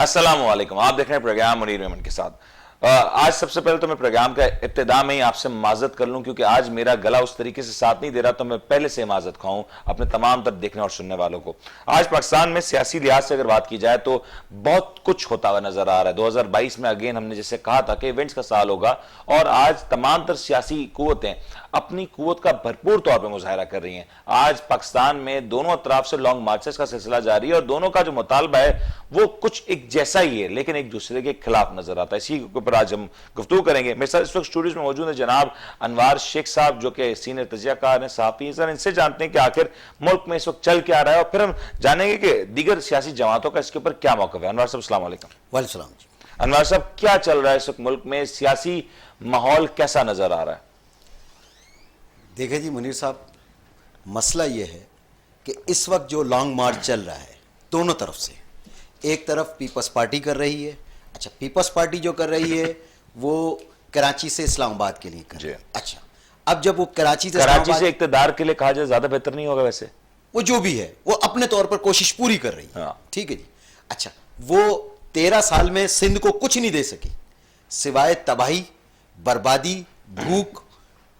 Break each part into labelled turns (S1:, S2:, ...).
S1: السلام علیکم، آپ دیکھ رہے ہیں پروگرام منیر میمن کے ساتھ۔ آج سب سے پہلے تو میں پروگرام کا ابتدا میں ہی آپ سے معذرت کر لوں، کیونکہ آج میرا گلا اس طریقے سے ساتھ نہیں دے رہا، تو میں پہلے سے معذرت کھاؤں اپنے تمام تر دیکھنے اور سننے والوں کو۔ آج پاکستان میں سیاسی لحاظ سے اگر بات کی جائے تو بہت کچھ ہوتا ہوا نظر آ رہا ہے۔ 2022 میں اگین ہم نے جیسے کہا تھا کہ ایونٹس کا سال ہوگا، اور آج تمام تر سیاسی قوتیں اپنی قوت کا بھرپور طور پہ مظاہرہ کر رہی ہیں۔ آج پاکستان میں دونوں اطراف سے لانگ مارچز کا سلسلہ جاری ہے، اور دونوں کا جو مطالبہ ہے وہ کچھ ایک جیسا ہی ہے، لیکن ایک دوسرے کے خلاف نظر آتا ہے۔ اسی کے اوپر آج ہم گفتگو کریں گے۔ میرے ساتھ اس وقت اسٹوڈیوز میں موجود ہیں جناب انوار شیخ صاحب، جو کہ سینئر تجزیہ کار ہیں، صحافی ہیں۔ سر، ان سے جانتے ہیں کہ آخر ملک میں اس وقت چل کے آ رہا ہے، اور پھر ہم جانیں گے کہ دیگر سیاسی جماعتوں کا اس کے اوپر کیا موقف ہے۔ انوار صاحب السلام علیکم۔
S2: وعلیکم السلام جی۔
S1: انوار صاحب، کیا چل رہا ہے اس وقت ملک میں؟ سیاسی ماحول کیسا نظر آ رہا ہے؟
S2: دیکھیں جی منیر صاحب، مسئلہ یہ ہے کہ اس وقت جو لانگ مارچ چل رہا ہے دونوں طرف سے، ایک طرف پیپلز پارٹی کر رہی ہے، اچھا پیپلز پارٹی جو کر رہی ہے وہ کراچی سے اسلام آباد کے لیے کر رہی ہے۔ اچھا اب جب وہ کراچی سے
S1: اقتدار کے لیے کہا جائے زیادہ بہتر نہیں ہوگا؟ ویسے
S2: وہ جو بھی ہے وہ اپنے طور پر کوشش پوری کر رہی ہے، ٹھیک ہے جی۔ اچھا وہ 13 سال میں سندھ کو کچھ نہیں دے سکی سوائے تباہی، بربادی، بھوک،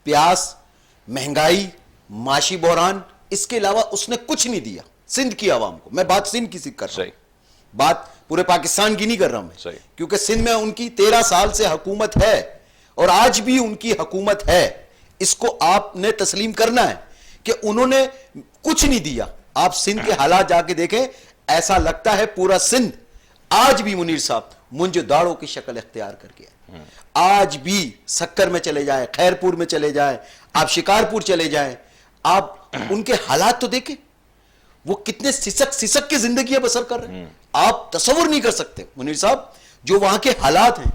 S2: پیاس، مہنگائی، معاشی بحران، اس کے علاوہ اس نے کچھ نہیں دیا سندھ کی عوام کو۔ میں بات سندھ کی کر رہا ہوں، بات پورے پاکستان کی نہیں کر رہا ہوں میں، کیونکہ سندھ میں ان کی 13 سال سے حکومت ہے اور آج بھی ان کی حکومت ہے۔ اس کو آپ نے تسلیم کرنا ہے کہ انہوں نے کچھ نہیں دیا۔ آپ سندھ کے حالات جا کے دیکھیں، ایسا لگتا ہے پورا سندھ آج بھی منیر صاحب منج داڑوں کی شکل اختیار کر گیا۔ آج بھی سکر میں چلے جائیں، خیرپور میں چلے جائیں، آپ شکارپور چلے جائیں، آپ ان کے حالات تو دیکھیں، وہ کتنے سسک کی زندگیاں بسر کر رہے ہیں۔ آپ تصور نہیں کر سکتے منیر صاحب، جو وہاں کے حالات ہیں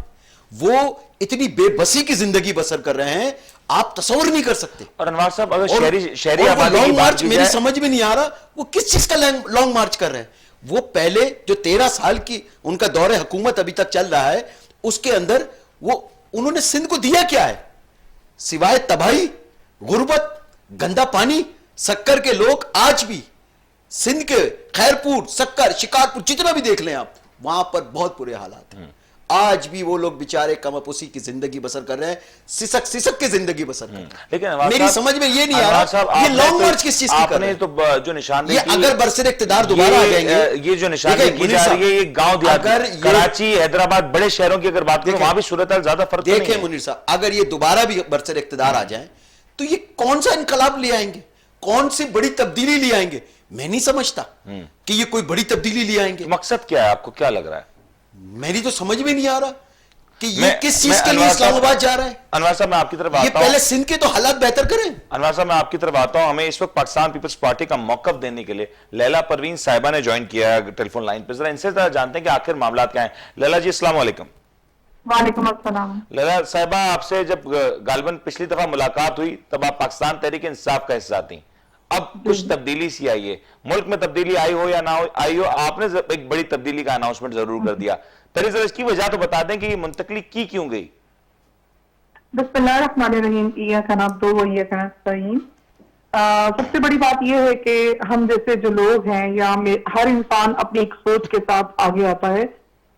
S2: وہ اتنی بے بسی کی زندگی بسر کر رہے ہیں، آپ تصور نہیں کر سکتے۔
S1: اور انوار صاحب، اگر شہری آبادی کی
S2: لانگ
S1: بات
S2: مارچ
S1: کی
S2: میری
S1: جائے،
S2: سمجھ میں نہیں آ رہا وہ کس چیز کا لانگ مارچ کر رہے ہیں۔ وہ پہلے جو 13 سال کی ان کا دور حکومت ابھی تک چل رہا ہے، اس کے اندر وہ انہوں نے سندھ کو دیا کیا ہے سوائے تباہی، غربت، گندا پانی۔ سکر کے لوگ آج بھی سندھ کے خیرپور، سکر، شکارپور جتنا بھی دیکھ لیں آپ، وہاں پر بہت برے حالات ہیں۔ آج بھی وہ لوگ بیچارے کمپوسی کی زندگی بسر کر رہے ہیں، سسک کی زندگی بسر کر رہے ہیں۔
S1: لیکن
S2: میری سمجھ میں یہ نہیں آ رہا یہ لانگ مارچ کس چیز کی کر رہے ہیں۔
S1: آپ نے تو جو نشاندہی کی،
S2: اگر برسر اقتدار دوبارہ آ جائیں گے،
S1: یہ جو نشاندہی کی جا رہی ہے، یہ گاؤں دیہات، کراچی، حیدرآباد، بڑے شہروں کی اگر بات کریں وہاں بھی صورتحال زیادہ فرق نہیں ہے۔
S2: دیکھیں منیر صاحب، اگر یہ دوبارہ بھی برسر اقتدار آ جائیں تو یہ کون سا انقلاب لے آئیں گے، کون سی بڑی تبدیلی لے آئیں گے؟ میں نہیں سمجھتا کہ یہ کوئی بڑی تبدیلی لے آئیں گے۔
S1: مقصد کیا ہے؟ آپ کو کیا لگ رہا ہے؟
S2: میری تو سمجھ میں نہیں آ رہا کہ یہ کس چیز کے لیے اسلام آباد جا رہا ہے۔
S1: انوار صاحب میں آپ کی طرف آتا ہوں،
S2: یہ پہلے سندھ کے تو حالات بہتر کریں۔
S1: انوار صاحب میں آپ کی طرف آتا ہوں، ہمیں اس وقت پاکستان پیپلز پارٹی کا موقف دینے کے لیے لیلا پروین صاحبہ نے جوائن کیا ہے ٹیلی فون لائن پہ۔ ذرا ان سے جانتے ہیں کہ آخر معاملات کیا ہیں۔ لیلا جی السلام علیکم۔
S3: وعلیکم السلام۔
S1: لیلا صاحبہ، آپ سے جب غالباً پچھلی دفعہ ملاقات ہوئی تب آپ پاکستان تحریک انصاف کا حصہ تھیں، اب کچھ تبدیلی سی آئی ہے، ملک میں تبدیلی آئی ہو یا نہ آئی ہو، آپ نے ایک بڑی تبدیلی کا اناؤنسمنٹ ضرور کر دیا۔ پہلے ذرا اس کی وجہ تو بتا دیں کہ یہ منتقلی کی کیوں گئی؟
S3: بسم اللہ الرحمن الرحیم، ایاک نعبد و ایاک نستعین۔ سب سے بڑی بات یہ ہے کہ ہم جیسے جو لوگ ہیں، یا ہر انسان اپنی ایک سوچ کے ساتھ آگے آتا ہے،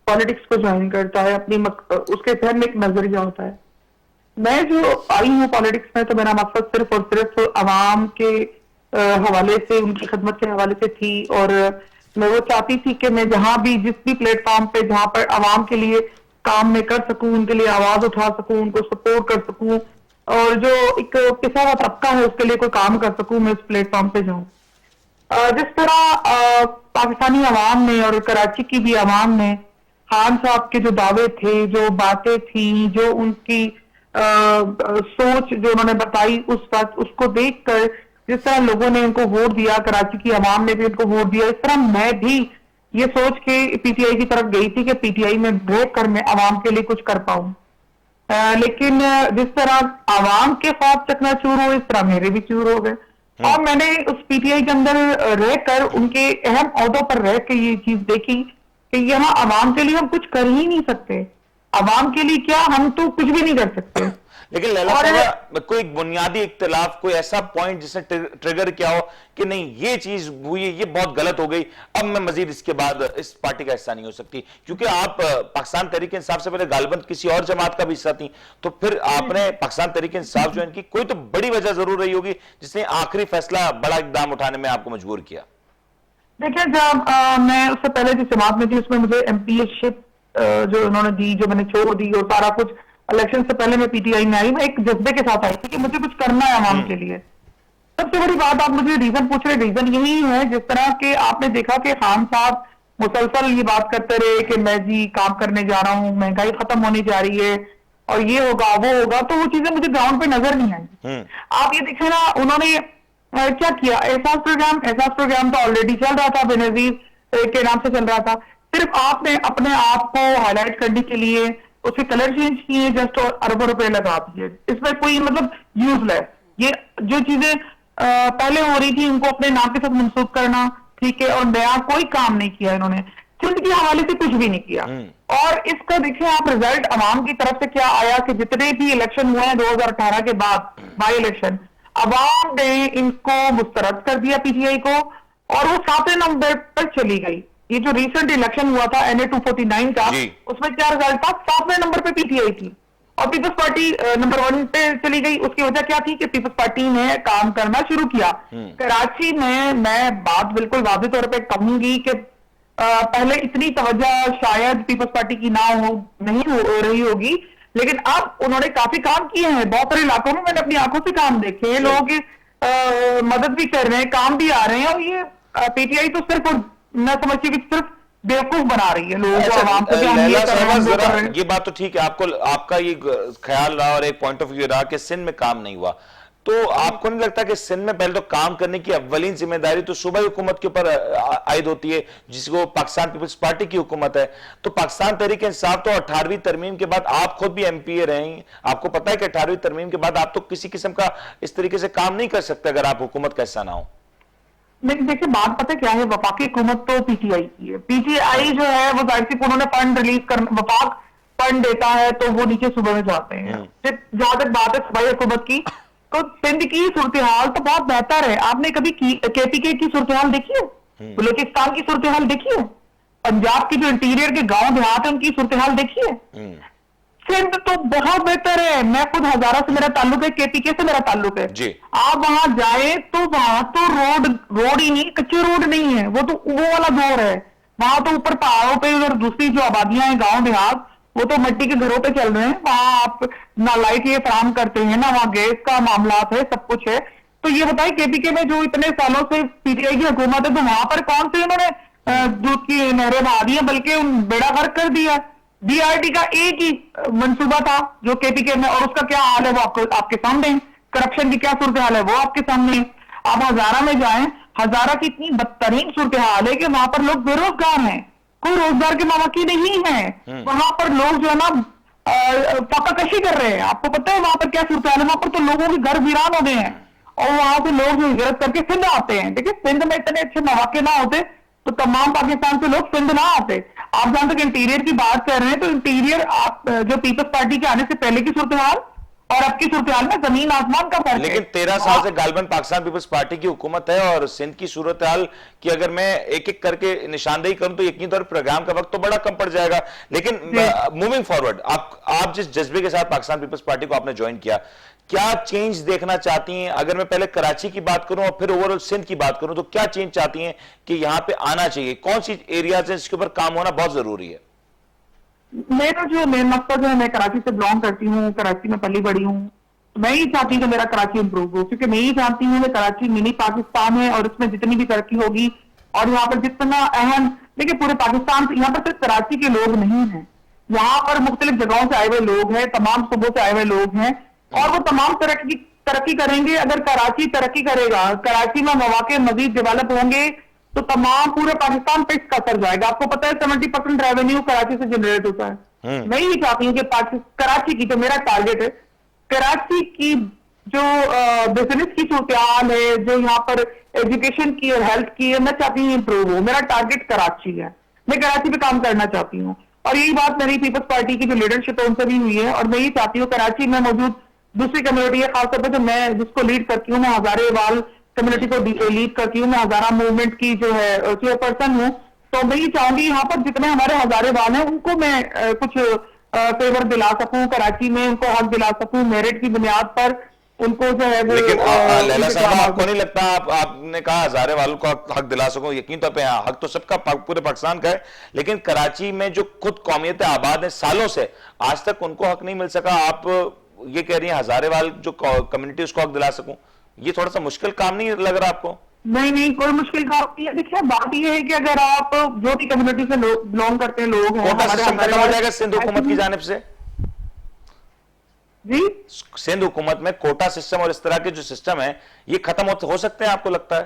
S3: پالیٹکس کو جوائن کرتا ہے، اپنی اس کے ذہن میں ایک نظریہ ہوتا ہے۔ میں جو آئی ہوں پالیٹکس میں، تو میرا مقصد صرف اور صرف عوام کے حوالے سے، ان کی خدمت کے حوالے سے تھی، اور میں وہ چاہتی تھی کہ میں جہاں بھی، جس بھی پلیٹ فارم پہ جہاں پر عوام کے لیے کام میں کر سکوں، ان کے لیے آواز اٹھا سکوں، ان کو سپورٹ کر سکوں، اور جو ایک پسا ہوا طبقہ ہے اس کے لیے کوئی کام کر سکوں، میں اس پلیٹ فارم پہ جاؤں۔ جس طرح پاکستانی عوام نے اور کراچی کی بھی عوام نے خان صاحب کے جو دعوے تھے، جو باتیں تھیں، جو ان کی سوچ جو انہوں نے بتائی اس وقت، اس کو دیکھ کر جس طرح لوگوں نے ان کو ووٹ دیا، کراچی کی عوام نے بھی ان کو ووٹ دیا، اس طرح میں بھی یہ سوچ کے پی ٹی آئی کی طرف گئی تھی کہ پی ٹی آئی میں ووٹ کر میں عوام کے لیے کچھ کر پاؤں۔ لیکن جس طرح عوام کے خواب چکنا چور ہو، اس طرح میرے بھی چور ہو گئے، اور میں نے اس پی ٹی آئی کے اندر رہ کر، ان کے اہم عہدوں پر رہ کے یہ چیز دیکھی کہ یہاں عوام کے لیے ہم کچھ کر ہی نہیں سکتے۔ عوام کے لیے کیا, ہم تو کچھ بھی نہیں کر سکتے.
S1: لیکن لیلا صاحبہ کوئی بنیادی اختلاف, کوئی ایسا پوائنٹ جس نے ٹریگر کیا ہو کہ نہیں یہ چیز ہوئی, یہ بہت غلط ہو گئی, اب میں مزید اس کے بعد اس پارٹی کا حصہ نہیں ہو سکتی, کیونکہ آپ پاکستان تحریک انصاف سے پہلے غالباً کسی اور جماعت کا بھی حصہ تھی, تو پھر آپ نے پاکستان تحریک انصاف جوائن کی, کوئی تو بڑی وجہ ضرور رہی ہوگی جس نے آخری فیصلہ بڑا اقدام اٹھانے میں آپ کو مجبور کیا.
S3: دیکھیں, جب میں اس سے پہلے جس جماعت میں تھی اس میں مجھے ایم پی اے شپ جو انہوں نے دی, جو میں نے چھوڑ دی, اور سارا کچھ الیکشن سے پہلے میں پی ٹی آئی میں آئی, میں ایک جذبے کے ساتھ آئی تھی کہ مجھے کچھ کرنا ہے عوام کے لیے. سب سے بڑی بات, آپ مجھے ریزن پوچھ رہے, ریزن یہی ہے جس طرح کہ آپ نے دیکھا کہ خان صاحب مسلسل یہ بات کرتے رہے کہ میں جی کام کرنے جا رہا ہوں, مہنگائی ختم ہونے جا رہی ہے اور یہ ہوگا وہ ہوگا, تو وہ چیزیں مجھے گراؤنڈ پہ نظر نہیں آئی. آپ یہ دیکھیں نا, انہوں نے کیا کیا, احساس پروگرام تو آلریڈی چل رہا تھا, بے نظیر کے نام سے چل رہا تھا, صرف آپ نے اپنے آپ کو ہائی لائٹ کرنے کے لیے اس کے کلر چینج کیے, جسٹ اربوں روپے لگا دیے, اس میں کوئی مطلب یوز لیس. یہ جو چیزیں پہلے ہو رہی تھی ان کو اپنے نام کے ساتھ منسوخ کرنا, ٹھیک ہے, اور نیا کوئی کام نہیں کیا انہوں نے, سندھ کے حوالے سے کچھ بھی نہیں کیا. اور اس کا دیکھیں آپ رزلٹ عوام کی طرف سے کیا آیا کہ جتنے بھی الیکشن ہوئے ہیں 2018 کے بعد بائی الیکشن, عوام نے ان کو مسترد کر دیا پی ٹی آئی کو, اور وہ 7 نمبر پر چلی گئی. یہ جو ریسنٹ الیکشن ہوا تھا این اے 249 کا, اس میں کیا رزلٹ تھا, 7ویں نمبر پہ پی ٹی آئی تھی, اور پیپلز پارٹی نمبر 1 پہ چلی گئی. اس کی وجہ کیا تھی کہ پیپلز پارٹی نے کام کرنا شروع کیا. کراچی میں بات بالکل واضح طور پہ کہوں گی کہ پہلے اتنی توجہ شاید پیپلز پارٹی کی نہیں ہو رہی ہوگی, لیکن اب انہوں نے کافی کام کیے ہیں. بہت سارے علاقوں میں نے اپنی آنکھوں سے کام دیکھے ہیں, لوگوں کی مدد بھی کر رہے ہیں, کام بھی آ رہے ہیں, اور یہ پی ٹی آئی تو صرف نہ سمجھیے کہ صرف بیوقوف بنا رہی ہے لوگوں کو, عوام کو.
S1: لیلا صاحبہ یہ بات تو ٹھیک ہے, آپ کا یہ خیال رہا اور ایک پوائنٹ آف ویو رہا کہ سندھ میں کام نہیں ہوا, تو آپ کو نہیں لگتا کہ سندھ میں پہلے تو کام کرنے کی اولین ذمہ داری تو صوبائی حکومت کے اوپر عائد ہوتی ہے, جس کو پاکستان پیپلز پارٹی کی حکومت ہے, تو پاکستان تحریک انصاف تو 18ویں ترمیم کے بعد, آپ خود بھی ایم پی اے رہے ہیں, آپ کو پتا ہے کہ 18ویں ترمیم کے بعد آپ تو کسی قسم کا اس طریقے سے کام نہیں کر سکتے اگر آپ حکومت کا حصہ نہ ہو.
S3: لیکن دیکھیں بات پتہ کیا ہے, وفاقی حکومت تو پی ٹی آئی کی ہے. پی ٹی آئی جو ہے وہ ظاہر سی انہوں نے فنڈ ریلیز کرنا, وفاق فنڈ دیتا ہے تو وہ نیچے صوبے میں جاتے ہیں. جہاں تک بات ہے صوبائی حکومت کی, تو سندھ کی صورتحال تو بہت بہتر ہے. آپ نے کبھی کے پی کے کی صورتحال دیکھی ہے, بلوچستان کی صورتحال دیکھی ہے, پنجاب کی جو انٹیریئر کے گاؤں دیہات ہیں ان کی صورتحال دیکھی ہے؟ سندھ تو بہت بہتر ہے. میں خود ہزارہ سے میرا تعلق ہے, کے پی کے سے میرا تعلق ہے. آپ وہاں جائیں تو وہاں تو روڈ ہی نہیں, کچے روڈ نہیں ہے, وہ تو وہ والا دور ہے. وہاں تو اوپر پہاڑوں پہ اور دوسری جو آبادیاں ہیں گاؤں دیہات, وہ تو مٹی کے گھروں پہ چل رہے ہیں. وہاں آپ نہ لائٹ یہ فراہم کرتے ہیں, نہ وہاں گیس کا معاملات ہے, سب کچھ ہے. تو یہ بتائیں کے پی کے میں جو اتنے سالوں سے پی ٹی آئی کی حکومت ہے, تو وہاں پر کون سے انہوں نے دودھ کی نہریں بہا دی ہیں, بلکہ بیڑا غرق کر دیا. ڈی آر ٹی کا ایک ہی منصوبہ تھا جو کے پی کے میں, اور اس کا کیا حال ہے وہ آپ کے سامنے ہے. کرپشن کی کیا صورتحال ہے وہ آپ کے سامنے ہے. آپ ہزارہ میں جائیں, ہزارہ کی اتنی بدترین صورتحال ہے کہ وہاں پر لوگ بے روزگار ہیں, کوئی روزگار کے مواقع نہیں ہیں. وہاں پر لوگ جو ہے نا فاقہ کشی کر رہے ہیں. آپ کو پتہ ہے وہاں پر کیا صورتحال ہے, وہاں پر تو لوگوں کے گھر ویران ہو گئے ہیں, اور وہاں سے لوگ ہجرت کر کے سندھ آتے ہیں. دیکھیں سندھ میں اتنے اچھے مواقع نہ ہوتے تو تمام پاکستان سے لوگ سندھ نہ آتے. آپ جانتے کہ انٹیریئر کی بات کر رہے ہیں, تو انٹیریئر آپ جو پیپلز پارٹی کے آنے سے پہلے کی صورتحال اور اب کی صورتحال میں زمین آسمان کا فرق ہے.
S1: لیکن 13 سال سے غالباً پاکستان پیپلز پارٹی کی حکومت ہے, اور سندھ کی صورتحال کی اگر میں ایک ایک کر کے نشاندہی کروں تو یقینی طور پر پروگرام کا وقت تو بڑا کم پڑ جائے گا. لیکن موونگ فارورڈ, آپ جس جذبے کے ساتھ پاکستان پیپلز پارٹی کو آپ نے جوائن کیا, کیا چینج دیکھنا چاہتی ہیں؟ اگر میں پہلے کراچی کی بات کروں اور پھر اوورآل سندھ کی بات کروں, تو کیا چینج چاہتی ہیں کہ یہاں پہ آنا چاہیے؟ کون سی ایریاز ہیں جس کے اوپر کام ہونا بہت ضروری ہے؟
S3: میرا جو مین مقصد ہے, میں کراچی سے بلانگ کرتی ہوں, کراچی میں پلی بڑی ہوں, میں یہ چاہتی ہوں کہ میرا کراچی امپروو ہو, کیونکہ میں یہ جانتی ہوں کہ کراچی منی پاکستان ہے, اور اس میں جتنی بھی ترقی ہوگی اور یہاں پر جتنا اہم, دیکھیں پورے پاکستان سے, یہاں پر صرف کراچی کے لوگ نہیں ہیں, یہاں پر مختلف جگہوں سے آئے ہوئے لوگ ہیں, تمام صوبوں سے آئے ہوئے لوگ ہیں, اور وہ تمام ترقی کریں گے. اگر کراچی ترقی کرے گا, کراچی میں مواقع مزید ڈیولپ ہوں گے, تو تمام پورے پاکستان پہ اس کا اثر جائے گا. آپ کو پتا ہے 70% ریونیو کراچی سے جنریٹ ہوتا ہے. میں یہ چاہتی ہوں کہ کراچی کی, جو میرا ٹارگیٹ ہے, کراچی کی جو بزنس کی صورتحال ہے, جو یہاں پر ایجوکیشن کی اور ہیلتھ کی ہے, میں چاہتی ہوں امپروو ہو. میرا ٹارگیٹ کراچی ہے, میں کراچی پہ کام کرنا چاہتی ہوں. اور یہی بات میری پیپلز پارٹی کی جو لیڈرشپ ہے ان سے بھی ہوئی ہے. اور میں یہ چاہتی ہوں کراچی میں موجود دوسری کمیونٹی ہے, خاص طور پہ جو میں جس کو لیڈ کرتی ہوں, میں ہزارے وال کمیونٹی کو لیڈ کرتی ہوں, میں ہزارہ موومنٹ کی جو ہے چیئر پرسن ہوں. تو میں یہ چاہوں گی یہاں پر جتنے ہمارے ہزارے وال ہیں ان کو میں کچھ فیور دلا سکوں کراچی میں, ان کو حق دلا سکوں میرٹ کی بنیاد پر ان کو جو ہے.
S1: لیکن لیلا صاحب آپ کو نہیں لگتا, آپ نے کہا ہزارے والوں کو حق دلا سکوں, یقین طور پہ حق تو سب کا پورے پاکستان کا ہے, لیکن کراچی میں جو خود قومیتیں آباد ہیں سالوں سے, آج تک ان کو حق نہیں مل سکا. آپ یہ کہہ رہی ہیں ہزارے وال جو کمیونٹی اس کو حق دلا سکوں, یہ تھوڑا سا مشکل کام نہیں لگ رہا آپ کو؟
S3: نہیں کوئی مشکل کام نہیں ہے. دیکھیے بات یہ ہے کہ اگر آپ جو بھی کمیونٹی سے بلونگ کرتے ہیں لوگ ہیں,
S1: کوٹا سسٹم ختم ہو جائے گا سندھ حکومت کی جانب سے؟
S3: جی
S1: سندھ حکومت میں کوٹا سسٹم اور اس طرح کے جو سسٹم ہیں یہ ختم ہو سکتے ہیں آپ کو لگتا ہے؟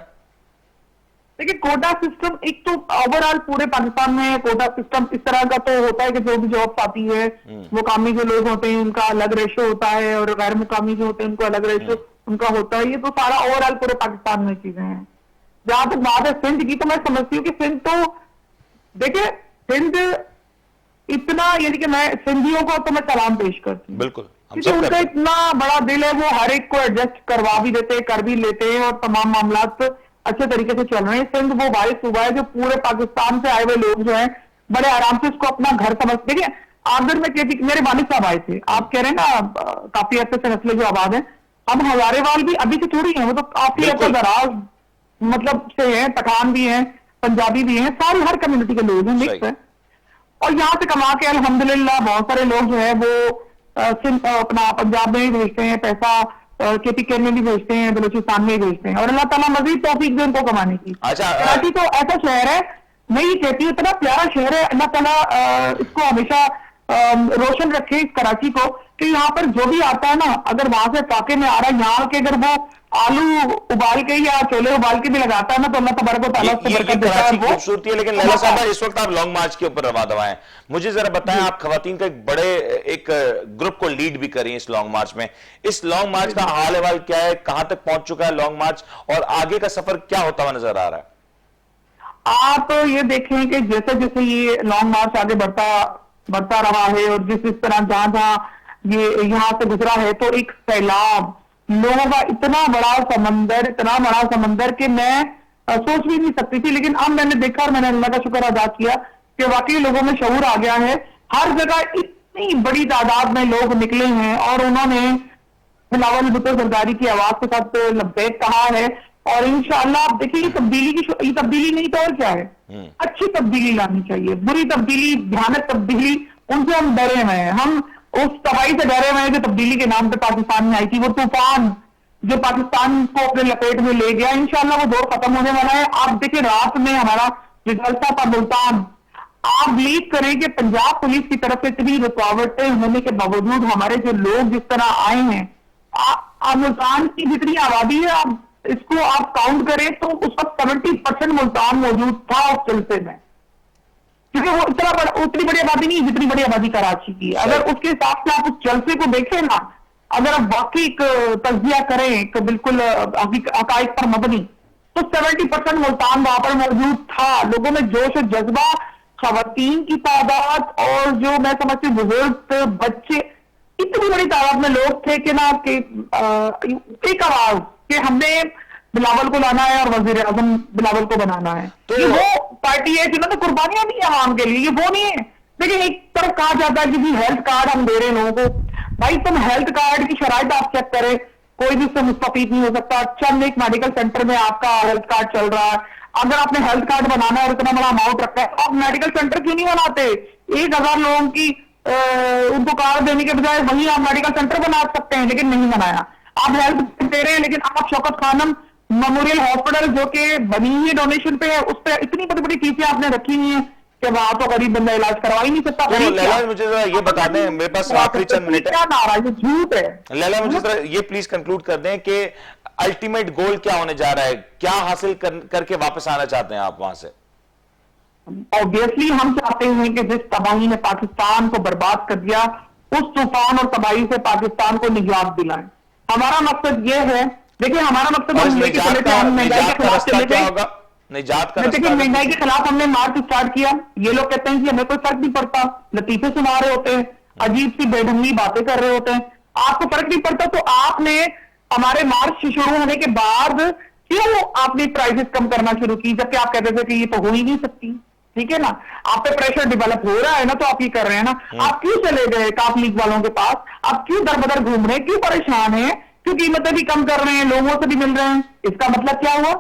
S3: دیکھیے کوٹا سسٹم ایک تو اوور آل پورے پاکستان میں کوٹا سسٹم اس طرح کا تو ہوتا ہے کہ جو بھی جابس آتی ہے مقامی جو لوگ ہوتے ہیں ان کا الگ ریشو ہوتا ہے, اور غیر مقامی جو ہوتے ہیں ان کو الگ ریشو ان کا ہوتا ہے. یہ تو سارا اوور آل پورے پاکستان میں چیزیں ہیں. جہاں تک بات ہے سندھ کی, تو میں سمجھتی ہوں کہ سندھ تو دیکھیں سندھ اتنا, یعنی کہ میں سندھیوں کو تو میں سلام پیش کرتی ہوں,
S1: بالکل
S3: کیونکہ ان کا اتنا بڑا دل ہے, وہ ہر ایک کو ایڈجسٹ کروا بھی دیتے کر بھی لیتے ہیں, اور تمام معاملات اچھے طریقے سے چل رہے ہیں. سندھ وہ واحد صوبہ ہے جو پورے پاکستان سے آئے ہوئے لوگ جو ہیں بڑے آرام سے اس کو اپنا گھر سمجھتے. دیکھیں آخر میں کہتی میرے والد صاحب آئے تھے, آپ کہہ رہے ہیں نا کافی عرصے سے نسلیں جو آباد ہیں, ہم ہزارے وال بھی ابھی سے تھوڑی ہیں, وہ تو کافی عرصہ دراز مطلب سے ہیں, پٹھان بھی ہیں, پنجابی بھی ہیں, ساری ہر کمیونٹی کے لوگ ہیں, مکس ہے. اور یہاں سے کما کے الحمدللہ بہت سارے لوگ جو ہے وہ اپنا پنجاب میں بھی بھیجتے ہیں پیسہ, کے پی کے میں بھی بھیجتے ہیں, بلوچستان میں بھی بھیجتے ہیں, اور اللہ تعالیٰ مزید توفیق دے ان کو کمانے کی. کراچی تو ایسا شہر ہے, میں یہ کہتی ہوں اتنا پیارا شہر ہے, اللہ تعالیٰ اس کو ہمیشہ روشن رکھے اس کراچی کو, کہ یہاں پر جو بھی آتا ہے نا, اگر وہاں سے فاقے میں آ رہا ہے, یہاں کے اگر وہ آلو ابال کے یا چھولے ابال کے بھی لگاتا ہے نا, تو اللہ تبارک و تعالیٰ اس سے برکت دیتا ہے.
S1: خوبصورتی ہے. لیکن لیلا صاحبہ اس وقت آپ لانگ مارچ کے اوپر روا دوا ہیں, مجھے ذرا بتائیں, آپ خواتین کا ایک بڑے ایک گروپ کو لیڈ بھی کر رہی ہیں اس لانگ مارچ میں, اس لانگ مارچ کا حال احوال کیا ہے, کہاں تک پہنچ چکا ہے لانگ مارچ, اور آگے کا سفر کیا ہوتا ہوا نظر آ رہا ہے؟
S3: آپ یہ دیکھیں کہ جیسے جیسے یہ لانگ مارچ آگے بڑھتا رہا ہے, اور جس طرح جہاں یہ یہاں سے گزرا ہے, تو ایک سیلاب لوگوں کا اتنا بڑا سمندر کہ میں سوچ بھی نہیں سکتی تھی. لیکن اب میں نے دیکھا اور میں نے اللہ کا شکر ادا کیا کہ واقعی لوگوں میں شعور آ گیا ہے. ہر جگہ اتنی بڑی تعداد میں لوگ نکلے ہیں, اور انہوں نے بلاول بھٹو زرداری کی آواز کے ساتھ لبیک کہا ہے. اور انشاءاللہ آپ دیکھیں یہ تبدیلی نہیں تو اور کیا ہے, اچھی تبدیلی لانی چاہیے. بری تبدیلی, بھیانک تبدیلی, ان سے ہم ڈرے ہوئے ہیں. ہم اس تباہی سے ڈرے ہوئے ہیں جو تبدیلی کے نام پہ پاکستان میں آئی تھی, وہ طوفان جو پاکستان کو اپنے لپیٹ میں لے گیا. انشاءاللہ وہ دور ختم ہونے والا ہے. آپ دیکھیں رات میں ہمارا جو جلسہ تھا ملتان, آپ بلیو کریں کہ پنجاب پولیس کی طرف سے اتنی رکاوٹیں ہونے کے باوجود ہمارے جو لوگ جس طرح آئے ہیں, ملتان کی جتنی آبادی ہے آپ اس کو آپ کاؤنٹ کریں تو اس وقت 70% ملتان موجود تھا اس جلسے میں, کیونکہ وہ اتنی بڑی آبادی نہیں جتنی بڑی آبادی کراچی کی. اگر اس کے حساب سے آپ اس جلسے کو دیکھیں نا, اگر آپ واقعی ایک تجزیہ کریں کہ بالکل حقائق پر مبنی, تو 70% ملتان وہاں پر موجود تھا. لوگوں میں جوش و جذبہ, خواتین کی تعداد, اور جو میں سمجھتی ہوں بزرگ بچے, اتنی بڑی تعداد میں لوگ تھے کہ نا کہ ایک آواز کہ ہم نے بلاول کو لانا ہے اور وزیر اعظم بلاول کو بنانا ہے. یہ وہ پارٹی ہے جنہوں نے قربانیاں دی عوام کے لیے, یہ وہ نہیں ہے. لیکن ایک طرف کہا جاتا ہے کہ ہیلتھ کارڈ ہم دے رہے ہیں لوگوں کو. بھائی تم ہیلتھ کارڈ کی شرائط آپ چیک کریں, کوئی بھی اس سے مستفید نہیں ہو سکتا. چند ایک میڈیکل سینٹر میں آپ کا ہیلتھ کارڈ چل رہا ہے. اگر آپ نے ہیلتھ کارڈ بنانا ہے اور اتنا بڑا اماؤنٹ رکھا ہے, آپ میڈیکل سینٹر کیوں نہیں بناتے؟ 1000 لوگوں کی ان کو کارڈ دینے کے بجائے وہیں آپ میڈیکل سینٹر بنا سکتے ہیں, لیکن نہیں بنایا. آپ ہیلتھ دے رہے ہیں, لیکن آپ شوکت خانم میموریل ہاسپٹل جو کہ بنی ہوئی ڈونیشن پہ ہے, اس پہ اتنی بڑی بڑی فیسیں آپ نے رکھی ہوئی ہیں کہ وہاں تو غریب بندہ علاج کروا ہی نہیں سکتا.
S1: لیلا مجھے ذرا یہ بتا دیں, میرے پاس آخری چند منٹ ہے,
S3: کیا نعرہ ہے, یہ جھوٹ ہے.
S1: لیلا مجھے ذرا یہ پلیز کنکلوڈ کر دیں کہ الٹیمیٹ گول کیا ہونے جا رہا ہے, کیا حاصل کر کے واپس آنا چاہتے ہیں آپ وہاں سے؟
S3: اوبیسلی ہم چاہتے ہیں کہ جس تباہی نے پاکستان کو برباد کر دیا, اس طوفان اور تباہی سے پاکستان کو نجات دلائیں. ہمارا مقصد یہ ہے, دیکھیں ہمارا مقصد ہم لے کے چلے تھے, ہم مہنگائی کے خلاف چلے تھے.
S1: نہیں جات کا
S3: دیکھیں مہنگائی کے خلاف ہم نے مارچ اسٹارٹ کیا, یہ لوگ کہتے ہیں کہ ہمیں کوئی فرق نہیں پڑتا, لطیفے سنا رہے ہوتے ہیں, عجیب سی بے ڈھنگی باتیں کر رہے ہوتے ہیں. آپ کو فرق نہیں پڑتا تو آپ نے ہمارے مارچ شروع ہونے کے بعد کیوں آپ نے پرائزز کم کرنا شروع کی, جبکہ آپ کہتے تھے کہ یہ تو ہو ہی نہیں سکتی. ٹھیک ہے نا, آپ پہ پریشر ڈیولپ ہو رہا ہے نا, تو آپ یہ کر رہے ہیں نا. آپ کیوں چلے گئے کاف لیگ والوں کے پاس, آپ کیوں در بدر گھوم رہے ہیں, کیوں پریشان ہیں, کیوں قیمتیں بھی کم کر رہے ہیں, لوگوں سے بھی مل رہے ہیں؟ اس کا مطلب کیا ہوا,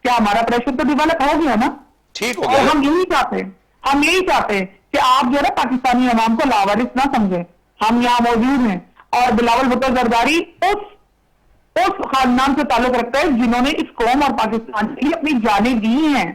S3: کیا ہمارا پریشر تو ڈیولپ ہو گیا نا.
S1: ٹھیک ہو
S3: اور
S1: گیا.
S3: ہم یہی چاہتے ہیں کہ آپ جو ہے نا پاکستانی عوام کو لاوارث نہ سمجھیں. ہم یہاں موجود ہیں اور بلاول بھٹو زرداری اس خاندان سے تعلق رکھتا ہے جنہوں نے اس قوم اور پاکستان کے لیے اپنی جانیں دی ہیں.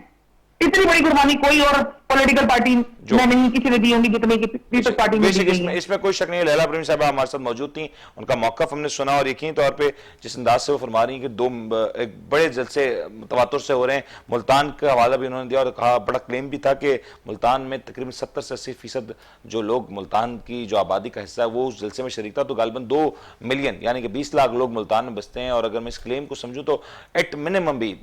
S3: اتنی بڑی قربانی کوئی اور پولیٹیکل پارٹی میں نہیں کسی نے دی ہوں گی جتنے کی پیپلز پارٹی میں دی گئی ہے.
S1: اس میں کوئی شک نہیں ہے. لیلا پریمی صاحبہ ہمارے ساتھ موجود تھیں, ان کا موقف ہم نے سنا, اور یقینی طور پہ جس انداز سے وہ فرما رہی ہیں کہ دو ایک بڑے جلسے تواتر سے ہو رہے ہیں. ملتان کا حوالہ بھی انہوں نے دیا اور کہا, بڑا کلیم بھی تھا کہ ملتان میں تقریباً 70 سے 80% جو لوگ ملتان کی جو آبادی کا حصہ ہے وہ اس جلسے میں شریک تھا. تو غالباً 2 ملین یعنی کہ 20 لاکھ لوگ ملتان میں بستے ہیں, اور اگر میں اس کلیم کو سمجھوں تو ایٹ منیمم بھی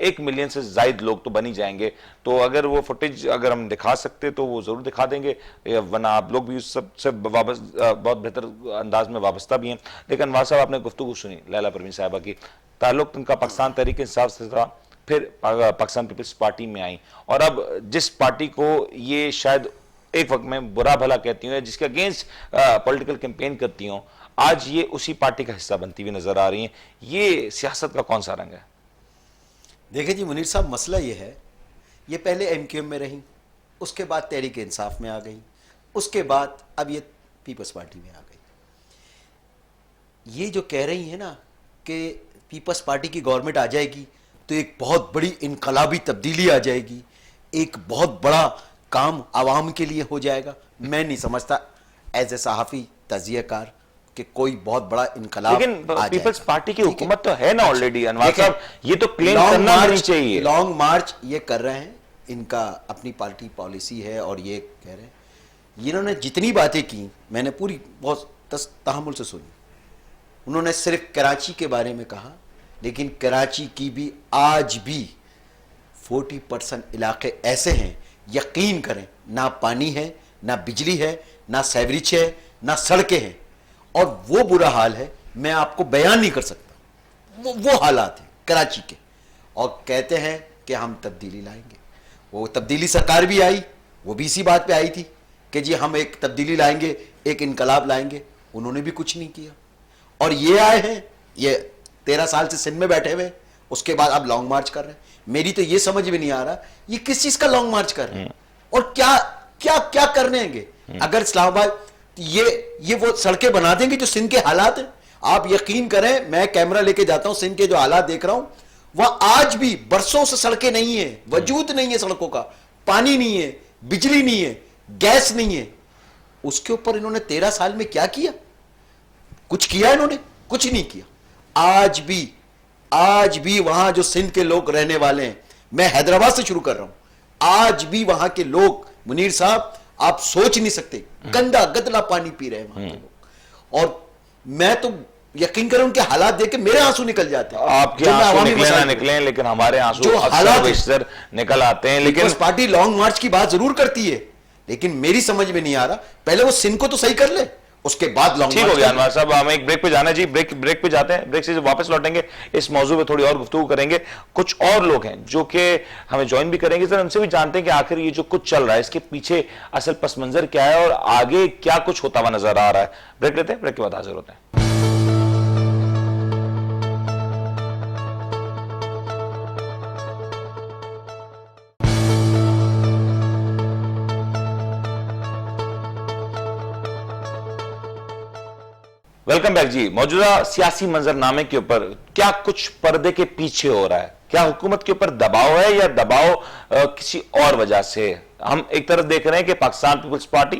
S1: 1 ملین سے زائد لوگ تو بنی جائیں گے. تو اگر وہ فوٹیج اگر ہم دکھا سکتے تو وہ ضرور دکھا دیں گے, ورنہ آپ لوگ بھی اس سب سے بہت بہتر انداز میں وابستہ بھی ہیں. لیکن انوار صاحب آپ نے گفتگو سنی لیلا پروین صاحبہ کی, تعلق ان کا پاکستان تحریک انصاف سے تھا, پھر پاکستان پیپلز پارٹی میں آئیں, اور اب جس پارٹی کو یہ شاید ایک وقت میں برا بھلا کہتی ہوں, جس کے اگینسٹ پولیٹیکل کیمپین کرتی ہوں, آج یہ اسی پارٹی کا حصہ بنتی ہوئی نظر آ رہی ہیں. یہ سیاست کا کون سا رنگ ہے؟
S2: دیکھیں جی منیر صاحب, مسئلہ یہ ہے, یہ پہلے ایم کیو ایم میں رہیں, اس کے بعد تحریک انصاف میں آ گئی, اس کے بعد اب یہ پیپلز پارٹی میں آ گئی. یہ جو کہہ رہی ہیں نا کہ پیپلز پارٹی کی گورنمنٹ آ جائے گی تو ایک بہت بڑی انقلابی تبدیلی آ جائے گی, ایک بہت بڑا کام عوام کے لیے ہو جائے گا, میں نہیں سمجھتا ایز اے صحافی تجزیہ کار کہ کوئی بہت بڑا انقلاب
S1: لیکن پیپلز پارٹی کی حکومت تو ہے نا آلریڈی. انوار صاحب یہ تو کلیم
S2: لانگ
S1: کرنا نہیں چاہیے.
S2: لانگ مارچ یہ کر رہے ہیں, ان کا اپنی پارٹی پالیسی ہے, اور یہ کہہ رہے ہیں, انہوں نے جتنی باتیں کی میں نے پوری بہت تحمل سے سنی. انہوں نے صرف کراچی کے بارے میں کہا, لیکن کراچی کی بھی آج بھی 40% علاقے ایسے ہیں, یقین کریں, نہ پانی ہے, نہ بجلی ہے, نہ سیوریج ہے, نہ سڑکیں ہیں, اور وہ برا حال ہے میں آپ کو بیان نہیں کر سکتا. وہ حالات ہیں کراچی کے, اور کہتے ہیں کہ ہم تبدیلی لائیں گے. وہ تبدیلی سرکار بھی آئی, وہ بھی اسی بات پہ آئی تھی کہ جی ہم ایک تبدیلی لائیں گے, ایک انقلاب لائیں گے. انہوں نے بھی کچھ نہیں کیا, اور یہ آئے ہیں, یہ 13 سال سے سندھ میں بیٹھے ہوئے, اس کے بعد اب لانگ مارچ کر رہے ہیں. میری تو یہ سمجھ میں نہیں آ رہا یہ کس چیز کا لانگ مارچ کر رہے ہیں, اور کیا کیا کیا کرنے گے. اگر اسلام آباد یہ وہ سڑکیں بنا دیں گے جو سندھ کے حالات ہیں, آپ یقین کریں, میں کیمرہ لے کے جاتا ہوں, سندھ کے جو حالات دیکھ رہا ہوں, وہاں آج بھی برسوں سے سڑکیں نہیں ہیں, وجود نہیں ہے سڑکوں کا, پانی نہیں ہے, بجلی نہیں ہے, گیس نہیں ہے. اس کے اوپر انہوں نے 13 سال میں کیا کیا؟ کچھ کیا انہوں نے؟ کچھ نہیں کیا. آج بھی وہاں جو سندھ کے لوگ رہنے والے ہیں, میں حیدرآباد سے شروع کر رہا ہوں, آج بھی وہاں کے لوگ منیر صاحب آپ سوچ نہیں سکتے, گندا گدلا پانی پی رہے ہیں وہاں کے لوگ. اور میں تو یقین کروں ان کے حالات دیکھ کے میرے آنسو نکل جاتے ہیں.
S1: آپ کے آنسو نکلیں نہ نکلیں, لیکن ہمارے آنسو اکثر بیشتر نکل آتے ہیں. لیکن
S2: پیپلز پارٹی لانگ مارچ کی بات ضرور کرتی ہے, لیکن میری سمجھ میں نہیں آ رہا, پہلے وہ سندھ کو تو صحیح کر لے, اس کے بعد لانگ
S1: ٹھیک ہو گیا. انوار صاحب ہمیں ایک بریک پہ جانا ہے جی, بریک پہ جاتے ہیں, بریک سے واپس لوٹیں گے, اس موضوع پہ تھوڑی اور گفتگو کریں گے. کچھ اور لوگ ہیں جو کہ ہمیں جوائن بھی کریں گے, سر ان سے بھی جانتے ہیں کہ آخر یہ جو کچھ چل رہا ہے اس کے پیچھے اصل پس منظر کیا ہے, اور آگے کیا کچھ ہوتا ہوا نظر آ رہا ہے. بریک لیتے ہیں, بریک کے بعد حاضر ہوتے ہیں. ویلکم بیک جی. موجودہ سیاسی منظرنامے کے اوپر کیا کچھ پردے کے پیچھے ہو رہا ہے؟ کیا حکومت کے اوپر دباؤ ہے, یا دباؤ کسی اور وجہ سے؟ ہم ایک طرف دیکھ رہے ہیں کہ پاکستان پیپلز پارٹی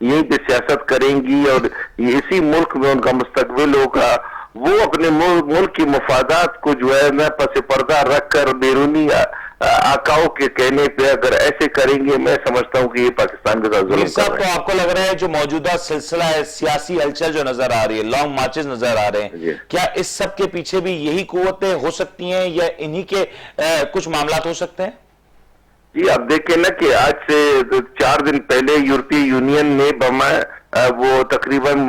S4: یہیں پہ سیاست کریں گی اور اسی ملک میں ان کا مستقبل ہوگا، وہ اپنے ملک کی مفادات کو جو ہے نا پس پردہ رکھ کر بیرونی آقاؤں کے کہنے پہ اگر ایسے کریں گے، میں سمجھتا ہوں کہ یہ پاکستان کے ساتھ ظلم
S1: میر
S4: کر
S1: صاحب،
S4: رہے
S1: تو
S4: ہیں۔
S1: آپ کو لگ رہا ہے جو موجودہ سلسلہ ہے، سیاسی ہلچل جو نظر آ رہی ہے، لانگ مارچز نظر آ رہے ہیں،
S4: جی۔
S1: کیا اس سب کے پیچھے بھی یہی قوتیں ہو سکتی ہیں یا انہی کے کچھ معاملات ہو سکتے ہیں؟
S4: جی آپ دیکھیں نا کہ آج سے 4 دن پہلے یورپی یونین نے وہ تقریباً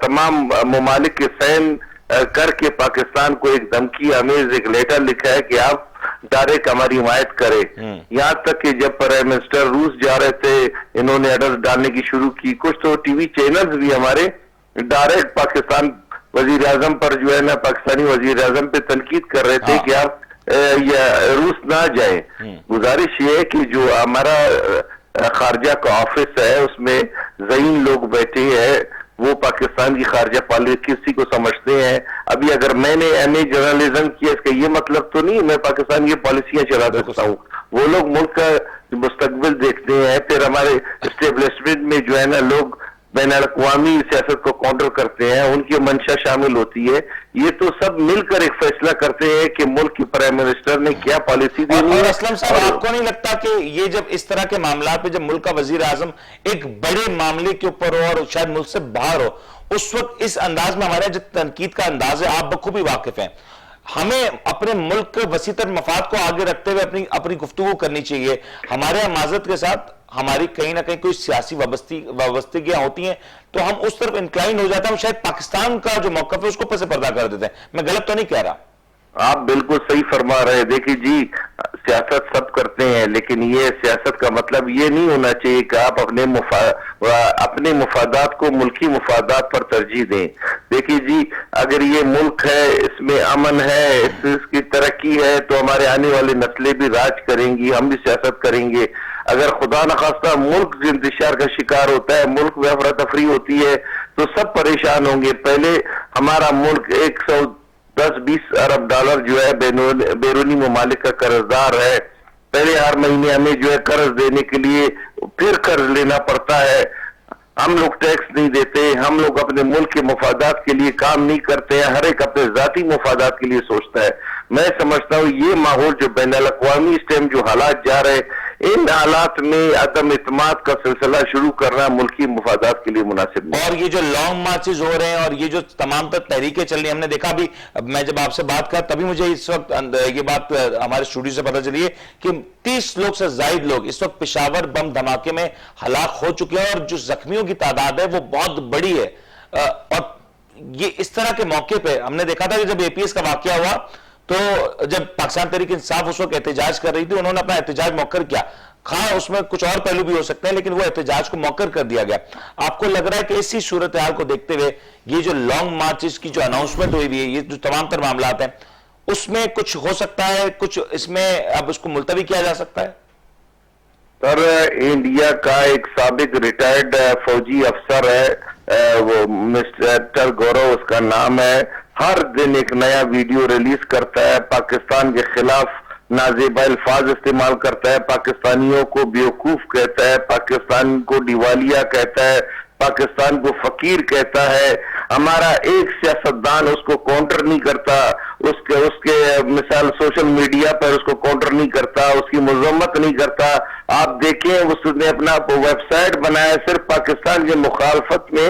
S4: تمام ممالک کے سائن کر کے پاکستان کو ایک دھمکی آمیز ایک لیٹر لکھا ہے کہ آپ ڈائریکٹ ہماری حمایت کرے، یہاں تک کہ جب پرائم منسٹر روس جا رہے تھے انہوں نے ایڈرس ڈالنے کی شروع کی، کچھ تو ٹی وی چینلز بھی ہمارے ڈائریکٹ پاکستان وزیر اعظم پر جو ہے نا پاکستانی وزیر اعظم پہ تنقید کر رہے تھے کہ آپ روس نہ جائیں۔ گزارش یہ ہے کہ جو ہمارا خارجہ کا آفس ہے اس میں ذہین لوگ بیٹھے ہیں، وہ پاکستان کی خارجہ پالیسی کو سمجھتے ہیں۔ ابھی اگر میں نے ایم اے جرنلزم کیا اس کا یہ مطلب تو نہیں میں پاکستان کی پالیسیاں چلا سکتا ہوں، وہ لوگ ملک کا مستقبل دیکھتے ہیں۔ پھر ہمارے اسٹیبلشمنٹ میں جو ہے نا لوگ بین الاقوامی سیاست کو کاؤنٹر کرتے ہیں، ان کی منشا شامل ہوتی ہے، یہ تو سب مل کر ایک فیصلہ کرتے ہیں کہ ملک کی پرائم منسٹر نے کیا پالیسی دینی ہے۔
S1: اور اسلم صاحب، آپ کو نہیں لگتا کہ یہ جب اس طرح کے معاملات پہ جب ملک کا وزیر اعظم ایک بڑے معاملے کے اوپر ہو اور شاید ملک سے باہر ہو، اس وقت اس انداز میں ہمارا جو تنقید کا انداز ہے آپ بخوبی واقف ہیں، ہمیں اپنے ملک کے وسیع تر مفاد کو آگے رکھتے ہوئے اپنی گفتگو کرنی چاہیے۔ ہمارے معذرت کے ساتھ ہماری کہیں نہ کہیں کوئی سیاسی وابستگیاں ہوتی ہیں تو ہم اس طرف انکلائن ہو جاتا ہوں، شاید پاکستان کا جو موقف ہے اس کو پس پردہ کر دیتے ہیں۔ میں غلط تو نہیں کہہ رہا؟
S4: آپ بالکل صحیح فرما رہے ہیں۔ دیکھیے جی، سیاست سب کرتے ہیں لیکن یہ سیاست کا مطلب یہ نہیں ہونا چاہیے کہ آپ اپنے مفادات کو ملکی مفادات پر ترجیح دیں۔ دیکھیے جی، اگر یہ ملک ہے، اس میں امن ہے، اس کی ترقی ہے تو ہمارے آنے والے نسلیں بھی راج کریں گی، ہم بھی سیاست کریں گے۔ اگر خدا نخواستہ ملک انتشار کا شکار ہوتا ہے، ملک میں افراتفری ہوتی ہے تو سب پریشان ہوں گے۔ پہلے ہمارا ملک 110-20 ارب ڈالر جو ہے بیرونی ممالک کا قرض دار ہے، پہلے ہر مہینے ہمیں جو ہے قرض دینے کے لیے پھر قرض لینا پڑتا ہے، ہم لوگ ٹیکس نہیں دیتے، ہم لوگ اپنے ملک کے مفادات کے لیے کام نہیں کرتے ہیں، ہر ایک اپنے ذاتی مفادات کے لیے سوچتا ہے۔ میں سمجھتا ہوں یہ ماحول جو بین الاقوامی اس ٹائم جو حالات جا رہے ہیں، ان حالات میں عدم اعتماد کا سلسلہ شروع کرنا ملکی مفادات کے لیے مناسب نہیں۔
S1: اور یہ جو لانگ مارچز ہو رہے ہیں اور یہ جو تمام تر تحریکیں چل رہی ہیں، ہم نے دیکھا بھی، میں جب آپ سے بات کر تبھی مجھے اس وقت یہ بات ہمارے اسٹوڈیو سے پتہ چلی ہے کہ 30 لوگ سے زائد لوگ اس وقت پشاور بم دھماکے میں ہلاک ہو چکے ہیں اور جو زخمیوں کی تعداد ہے وہ بہت بڑی ہے۔ اور یہ اس طرح کے موقع پہ ہم نے دیکھا تھا کہ جب اے پی ایس کا واقعہ ہوا تو جب پاکستان تحریک انصاف اس وقت احتجاج کر رہی تھی، انہوں نے اپنا احتجاج مؤخر کیا، ہاں اس میں کچھ اور پہلو بھی ہو سکتے ہیں لیکن وہ احتجاج کو مؤخر کر دیا گیا۔ آپ کو لگ رہا ہے کہ اسی صورتحال کو دیکھتے ہوئے یہ جو لانگ مارچز کی جو اناؤنسمنٹ ہوئی بھی ہے، یہ جو تمام تر معاملات ہیں، اس میں کچھ ہو سکتا ہے، کچھ اس میں اب اس کو ملتوی کیا جا سکتا ہے؟
S4: سر، انڈیا کا ایک سابق ریٹائرڈ فوجی افسر ہے، وہ مسٹر گورو اس کا نام ہے، ہر دن ایک نیا ویڈیو ریلیز کرتا ہے، پاکستان کے خلاف نازیبا الفاظ استعمال کرتا ہے، پاکستانیوں کو بیوقوف کہتا ہے، پاکستان کو دیوالیہ کہتا ہے، پاکستان کو فقیر کہتا ہے۔ ہمارا ایک سیاستدان اس کو کاؤنٹر نہیں کرتا، اس کے مثال سوشل میڈیا پر اس کو کاؤنٹر نہیں کرتا، اس کی مذمت نہیں کرتا۔ آپ دیکھیں اس نے اپنا ویب سائٹ بنایا صرف پاکستان کی مخالفت میں،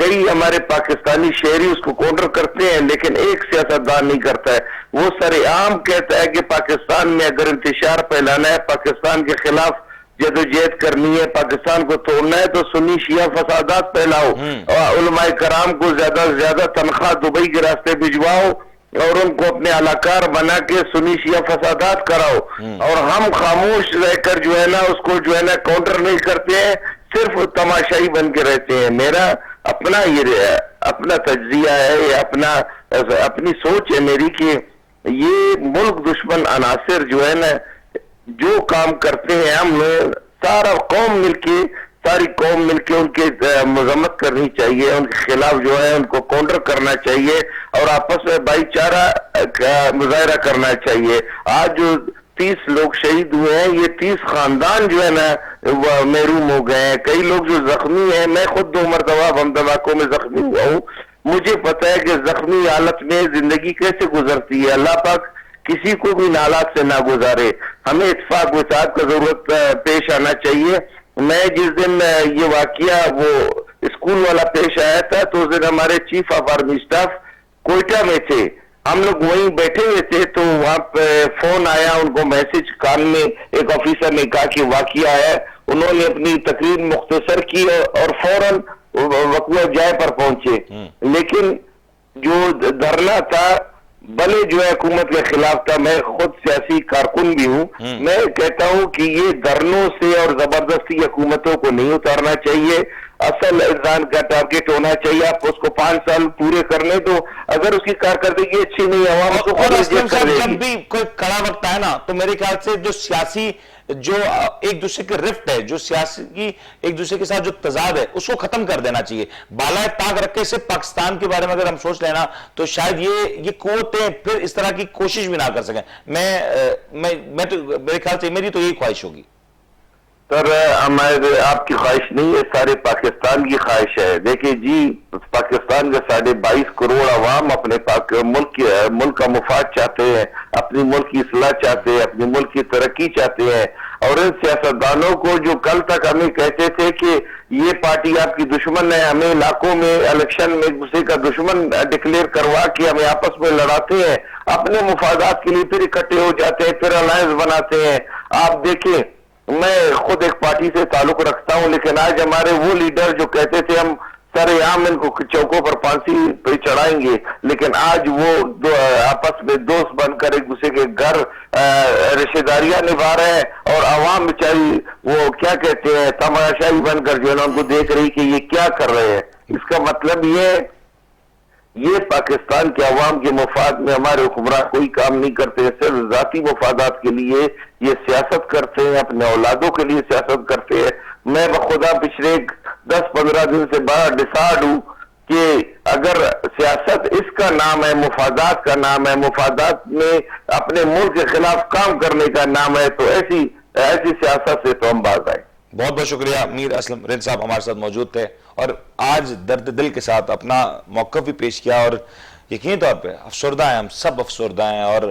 S4: کئی ہمارے پاکستانی شہری اس کو کاؤنٹر کرتے ہیں لیکن ایک سیاستدان نہیں کرتا ہے۔ وہ سر عام کہتا ہے کہ پاکستان میں اگر انتشار پھیلانا ہے، پاکستان کے خلاف جدوجہد کرنی ہے، پاکستان کو توڑنا ہے تو سنی شیعہ فسادات پھیلاؤ، علماء کرام کو زیادہ سے زیادہ تنخواہ دبئی کے راستے بھجواؤ اور ان کو اپنے علاقار بنا کے سنی شیعہ فسادات کراؤ، اور ہم خاموش رہ کر جو ہے نا اس کو جو ہے نا کاؤنٹر نہیں کرتے ہیں، صرف تماشائی بن کے رہتے ہیں۔ میرا اپنا اپنا تجزیہ ہے، یہ اپنی سوچ ہے میری کہ یہ ملک دشمن عناصر جو ہے نا جو کام کرتے ہیں، ہم لوگ ساری قوم مل کے ان کی مذمت کرنی چاہیے، ان کے خلاف جو ہے ان کو کاؤنٹر کرنا چاہیے اور آپس میں بھائی چارہ مظاہرہ کرنا چاہیے۔ آج جو 30 لوگ شہید ہوئے ہیں، یہ 30 خاندان جو ہے نا محروم ہو گئے ہیں, کئی لوگ جو زخمی ہیں, میں خود 2 مرتبہ بم دھماکوں میں زخمی ہوا ہوں, مجھے پتا ہے کہ زخمی حالت میں زندگی کیسے گزرتی ہے. اللہ پاک کسی کو بھی ان حالات سے نہ گزارے. ہمیں اتفاق و اتحاد کا ضرورت پیش آنا چاہیے. میں جس دن یہ واقعہ وہ اسکول والا پیش آیا تھا تو اس دن ہمارے chief of army staff Quetta میں تھے, ہم لوگ وہیں بیٹھے ہوئے تھے, تو وہاں پہ فون آیا, ان کو میسج کان میں ایک آفیسر نے کہا کہ واقعہ ہے. انہوں نے اپنی تقریر مختصر کی اور فوراً وقوع جائے پر پہنچے. لیکن جو دھرنا تھا بھلے جو ہے حکومت کے خلاف تھا, میں خود سیاسی کارکن بھی ہوں, میں کہتا ہوں کہ یہ دھرنوں سے اور زبردستی حکومتوں کو نہیں اتارنا چاہیے. اصل انسان کا ٹارگیٹ ہونا چاہیے, آپ اس کو 5 سال پورے کرنے دو, اگر اس کی کارکردگی اچھی نہیں ہے عوام کو
S1: اور اسلم صاحب جب بھی کوئی کڑا وقت آئے نا تو میرے خیال سے جو سیاسی جو ایک دوسرے کے رفٹ ہے, جو سیاسی کی ایک دوسرے کے ساتھ جو تضاد ہے, اس کو ختم کر دینا چاہیے. بالائے طاق رکھ کے صرف پاکستان کے بارے میں اگر ہم سوچ لینا تو شاید یہ قوتیں پھر اس طرح کی کوشش بھی نہ کر سکیں. میں تو میرے خیال سے میری تو یہی خواہش ہوگی.
S4: سر آپ کی خواہش نہیں ہے, سارے پاکستان کی خواہش ہے. دیکھیں جی, پاکستان کے 22.5 کروڑ عوام اپنے ملک کا مفاد چاہتے ہیں, اپنی ملک کی اصلاح چاہتے ہیں, اپنے ملک کی ترقی چاہتے ہیں. اور ان سیاستدانوں کو جو کل تک ہمیں کہتے تھے کہ یہ پارٹی آپ کی دشمن ہے, ہمیں علاقوں میں الیکشن میں ایک دوسرے کا دشمن ڈکلیئر کروا کے ہمیں آپس میں لڑاتے ہیں, اپنے مفادات کے لیے پھر اکٹھے ہو جاتے ہیں, پھر الائنس بناتے ہیں. آپ دیکھیں, میں خود ایک پارٹی سے تعلق رکھتا ہوں, لیکن آج ہمارے وہ لیڈر جو کہتے تھے ہم سر عام ان کو چوکوں پر پھانسی پہ چڑھائیں گے, لیکن آج وہ آپس میں دوست بن کر ایک دوسرے کے گھر رشتہ داریاں نبھا رہے ہیں, اور عوام بیچاری وہ کیا کہتے ہیں تماشائی بن کر جو ہے نا ان کو دیکھ رہی کہ یہ کیا کر رہے ہیں. اس کا مطلب یہ پاکستان کے عوام کے مفاد میں ہمارے حکمراں کوئی کام نہیں کرتے, صرف ذاتی مفادات کے لیے یہ سیاست کرتے ہیں, اپنے اولادوں کے لیے سیاست کرتے ہیں. میں بخدا پچھلے 10-15 دن سے بڑا ڈسارڈ ہوں کہ اگر سیاست اس کا نام ہے, مفادات کا نام ہے, مفادات میں اپنے ملک کے خلاف کام کرنے کا نام ہے, تو ایسی سیاست سے تو ہم باز آئیں.
S1: بہت بہت شکریہ. میر اسلم رند صاحب ہمارے ساتھ موجود تھے اور آج درد دل کے ساتھ اپنا موقف بھی پیش کیا, اور یقینی طور پہ افسردہ ہیں, ہم سب افسردہ ہیں. اور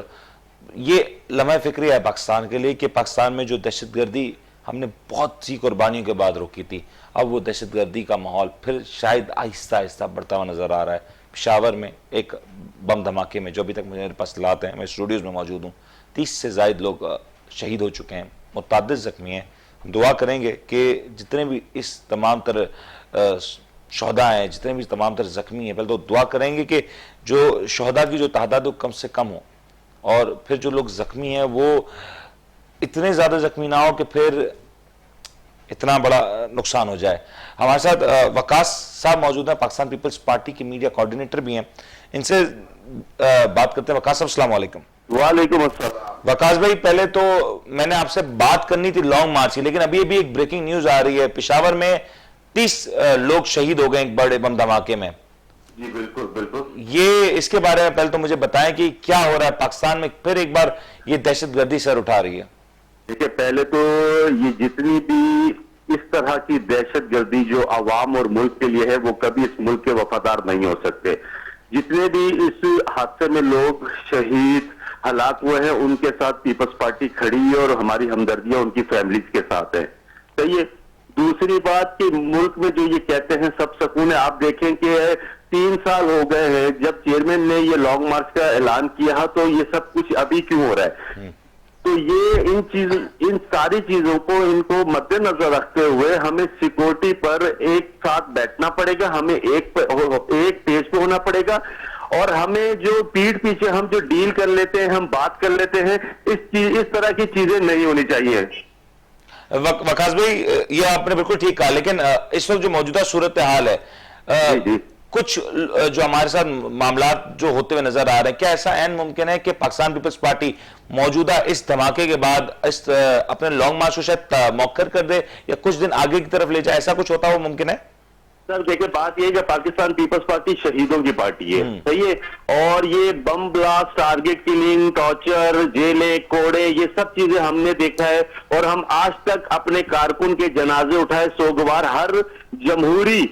S1: یہ لمحہ فکری ہے پاکستان کے لیے کہ پاکستان میں جو دہشت گردی ہم نے بہت سی قربانیوں کے بعد روکی تھی, اب وہ دہشت گردی کا ماحول پھر شاید آہستہ آہستہ بڑھتا ہوا نظر آ رہا ہے. پشاور میں ایک بم دھماکے میں جو ابھی تک میرے پاس لات ہیں, میں اسٹوڈیوز میں موجود ہوں, 30 سے زائد لوگ شہید ہو چکے ہیں, متعدد زخمی ہیں. ہم دعا کریں گے کہ جتنے بھی اس تمام تر شہداء ہیں, جتنے بھی تمام تر زخمی ہیں, پہلے تو دعا کریں گے کہ جو شہداء کی جو تعداد ہے کم سے کم ہو, اور پھر جو لوگ زخمی ہیں وہ اتنے زیادہ زخمی نہ ہو کہ پھر اتنا بڑا نقصان ہو جائے. ہمارے ساتھ وقاص صاحب موجود ہیں, پاکستان پیپلز پارٹی کے میڈیا کوارڈینیٹر بھی ہیں, ان سے بات کرتے ہیں. وقاص صاحب السلام علیکم.
S4: وعلیکم السلام.
S1: وقاص بھائی, پہلے تو میں نے آپ سے بات کرنی تھی لانگ مارچ کی, لیکن ابھی ایک بریکنگ نیوز آ رہی ہے, پشاور میں 30 لوگ شہید ہو گئے ایک بڑے بم دھماکے میں.
S4: جی بالکل بالکل.
S1: یہ اس کے بارے میں پہلے تو مجھے بتائیں کہ کیا ہو رہا ہے پاکستان میں, پھر ایک بار یہ دہشت گردی سر اٹھا رہی ہے.
S5: دیکھیں, پہلے تو یہ جتنی بھی اس طرح کی دہشت گردی جو عوام اور ملک کے لیے ہے وہ کبھی اس ملک کے وفادار نہیں ہو سکتے. جتنے بھی اس حادثے میں لوگ شہید ہلاک ہوئے ہیں ان کے ساتھ پیپلز پارٹی کھڑی ہے اور ہماری ہمدردیاں ان کی فیملیز کے ساتھ ہے. صحیح ہے. دوسری بات کہ ملک میں جو یہ کہتے ہیں سب سکون ہے, آپ دیکھیں کہ 3 سال ہو گئے ہیں جب چیئرمین نے یہ لانگ مارچ کا اعلان کیا, تو یہ سب کچھ ابھی کیوں ہو رہا ہے؟ تو یہ ان ساری چیزوں کو ان کو مد نظر رکھتے ہوئے ہمیں سیکورٹی پر ایک ساتھ بیٹھنا پڑے گا, ہمیں ایک پیج پہ ہونا پڑے گا, اور ہمیں جو پیٹھ پیچھے ہم جو ڈیل کر لیتے ہیں, ہم بات کر لیتے ہیں, اس طرح کی چیزیں نہیں ہونی چاہیے.
S1: وقاص بھائی, یہ آپ نے بالکل ٹھیک کہا, لیکن اس وقت جو موجودہ صورتحال ہے, کچھ جو ہمارے ساتھ معاملات جو ہوتے ہوئے نظر آ رہے ہیں, کیا ایسا عین ممکن ہے کہ پاکستان پیپلز پارٹی موجودہ اس دھماکے کے بعد اپنے لانگ مارچ کو شاید مؤخر کر دے یا کچھ دن آگے کی طرف لے جائے, ایسا کچھ ہوتا ہو ممکن ہے؟
S5: سر دیکھیں بات یہ ہے کہ پاکستان پیپلز پارٹی شہیدوں کی پارٹی ہے, صحیح ہے, اور یہ bomb blast, target killing, torture, جیلیں, کوڑے, یہ سب چیزیں ہم نے دیکھا ہے, اور ہم آج تک اپنے کارکن کے جنازے اٹھائے سوگوار ہر جمہوری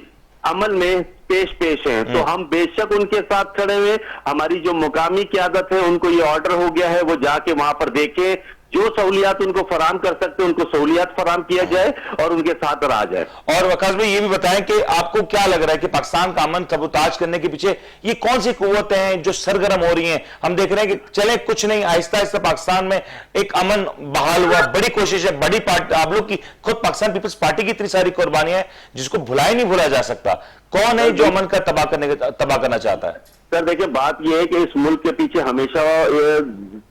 S5: عمل میں پیش ہیں. تو ہم بے شک ان کے ساتھ کھڑے ہوئے. ہماری جو مقامی قیادت ہے ان کو یہ آرڈر ہو گیا ہے وہ جا کے وہاں پر دیکھیں, جو سہولیات ان کو فراہم کر سکتے ہیں ان کو سہولیات فراہم کیا جائے اور ان کے ساتھ رہا جائے.
S1: اور وقاص بھائی یہ بھی بتائیں کہ آپ کو کیا لگ رہا ہے کہ پاکستان کا امن سبوتاج کرنے کے پیچھے یہ کون سی قوتیں ہیں جو سرگرم ہو رہی ہیں؟ ہم دیکھ رہے ہیں کہ چلیں کچھ نہیں, آہستہ آہستہ پاکستان میں ایک امن بحال ہوا, بڑی کوشش ہے, بڑی پارٹی آپ لوگ کی خود پاکستان پیپلز پارٹی کی اتنی ساری قربانیاں ہیں جس کو بھلا ہی نہیں بھولا جا سکتا. کون ہے جو امن کا تباہ کرنا چاہتا ہے؟
S5: سر دیکھیں بات یہ ہے کہ اس ملک کے پیچھے ہمیشہ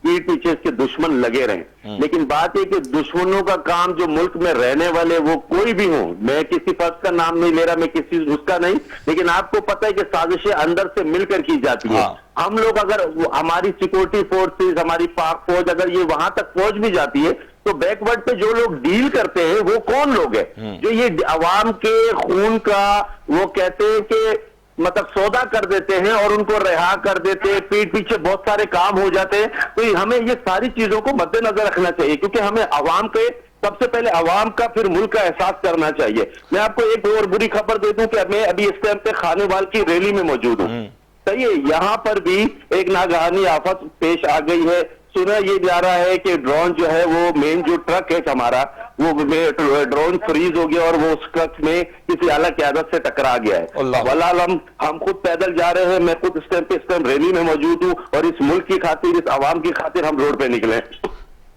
S5: پیٹ پیچھے اس کے دشمن لگے رہیں, لیکن بات یہ کہ دشمنوں کا کام جو ملک میں رہنے والے وہ کوئی بھی ہوں, میں کسی فرد کا نام نہیں لے رہا, میں کسی اس کا نہیں, لیکن آپ کو پتہ ہے کہ سازشیں اندر سے مل کر کی جاتی ہیں. ہم لوگ اگر ہماری سیکورٹی فورسز, ہماری پاک فوج اگر یہ وہاں تک پہنچ بھی جاتی ہے تو بیک ورڈ پہ جو لوگ ڈیل کرتے ہیں وہ کون لوگ ہیں جو یہ عوام کے خون کا وہ کہتے ہیں کہ مطلب سودا کر دیتے ہیں اور ان کو رہا کر دیتے ہیں, پیٹ پیچھے بہت سارے کام ہو جاتے ہیں. تو ہمیں یہ ساری چیزوں کو مد نظر رکھنا چاہیے کیونکہ ہمیں عوام کے سب سے پہلے عوام کا پھر ملک کا احساس کرنا چاہیے. میں آپ کو ایک اور بری خبر دے دوں کہ میں ابھی اس ٹائم پہ خانے وال کی ریلی میں موجود ہوں, صحیح ہے, یہاں پر بھی ایک ناگہانی آفت پیش آ گئی ہے. سنا یہ جا رہا ہے کہ ڈرون جو ہے وہ مین جو ٹرک ہے ہمارا وہ ڈرون فریز ہو گیا اور وہ اس ٹرک میں کسی اعلیٰ قیادت سے ٹکرا گیا ہے. واللہ ہم خود پیدل جا رہے ہیں, میں خود اس ٹائم ریلی میں موجود ہوں اور اس ملک کی خاطر, اس عوام کی خاطر ہم روڈ پہ نکلے.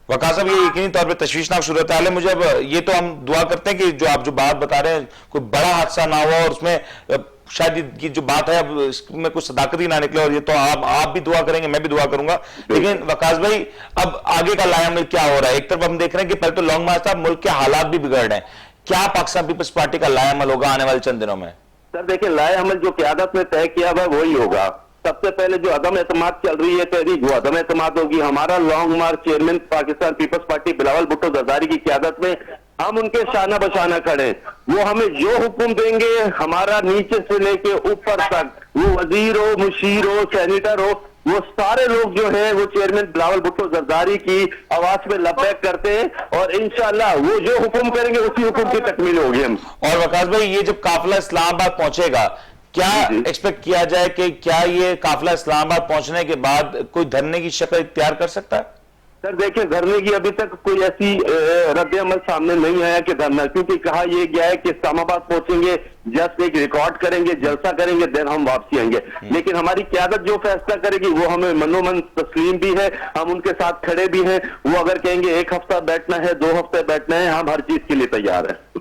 S1: وقاص صاحب یہ یقینی طور پہ تشویشناک صورتحال ہے. مجھے اب یہ تو ہم دعا کرتے ہیں کہ جو آپ جو بات بتا رہے ہیں کوئی بڑا حادثہ نہ ہوا اور اس میں شاید یہ جو بات ہے اب اس میں کوئی صداقت ہی نہ نکلے, اور یہ تو آپ بھی دعا کریں گے, میں بھی دعا کروں گا. لیکن وقاص بھائی اب آگے کا لائحہ عمل کیا ہو رہا ہے؟ ایک طرف ہم دیکھ رہے ہیں کہ پہلے تو لانگ مارچ تھا, ملک کے حالات بھی بگڑ رہے ہیں. کیا پاکستان پیپلز پارٹی کا لائحہ عمل ہوگا آنے والے چند دنوں میں؟
S5: سر دیکھیں لائحہ عمل جو قیادت نے طے کیا ہوا وہی ہوگا. سب سے پہلے جو عدم اعتماد چل رہی ہے تحریک وہ عدم اعتماد ہوگی. ہمارا long march chairman Pakistan Peoples Party Bilawal Bhutto Zardari کی قیادت میں ہم ان کے شانہ بشانہ کھڑے, وہ ہمیں جو حکم دیں گے ہمارا نیچے سے لے کے اوپر تک, وہ وزیر ہو, مشیر ہو, سینیٹر ہو, وہ سارے لوگ جو ہیں وہ چیئرمین بلاول بھٹو زرداری کی آواز میں لبیک کرتے ہیں اور انشاءاللہ وہ جو حکم کریں گے اسی حکم کی تکمیل ہوگی. ہم
S1: اور وقاص بھائی یہ جب قافلہ اسلام آباد پہنچے گا کیا ایکسپیکٹ کیا جائے کہ کیا یہ قافلہ اسلام آباد پہنچنے کے بعد کوئی دھرنے کی شکل اختیار کر سکتا ہے؟
S5: سر دیکھیں دھرنے کی ابھی تک کوئی ایسی رد عمل سامنے نہیں آیا کہ دھرنا, کیونکہ کہا یہ گیا ہے کہ اسلام آباد پہنچیں گے, جسٹ ایک ریکارڈ کریں گے, جلسہ کریں گے, دین ہم واپسی آئیں گے. لیکن ہماری قیادت جو فیصلہ کرے گی وہ ہمیں منو من تسلیم بھی ہے, ہم ان کے ساتھ کھڑے بھی ہیں. وہ اگر کہیں گے 1 ہفتہ بیٹھنا ہے, 2 ہفتے بیٹھنا ہے, ہم ہر چیز کے لیے تیار ہیں.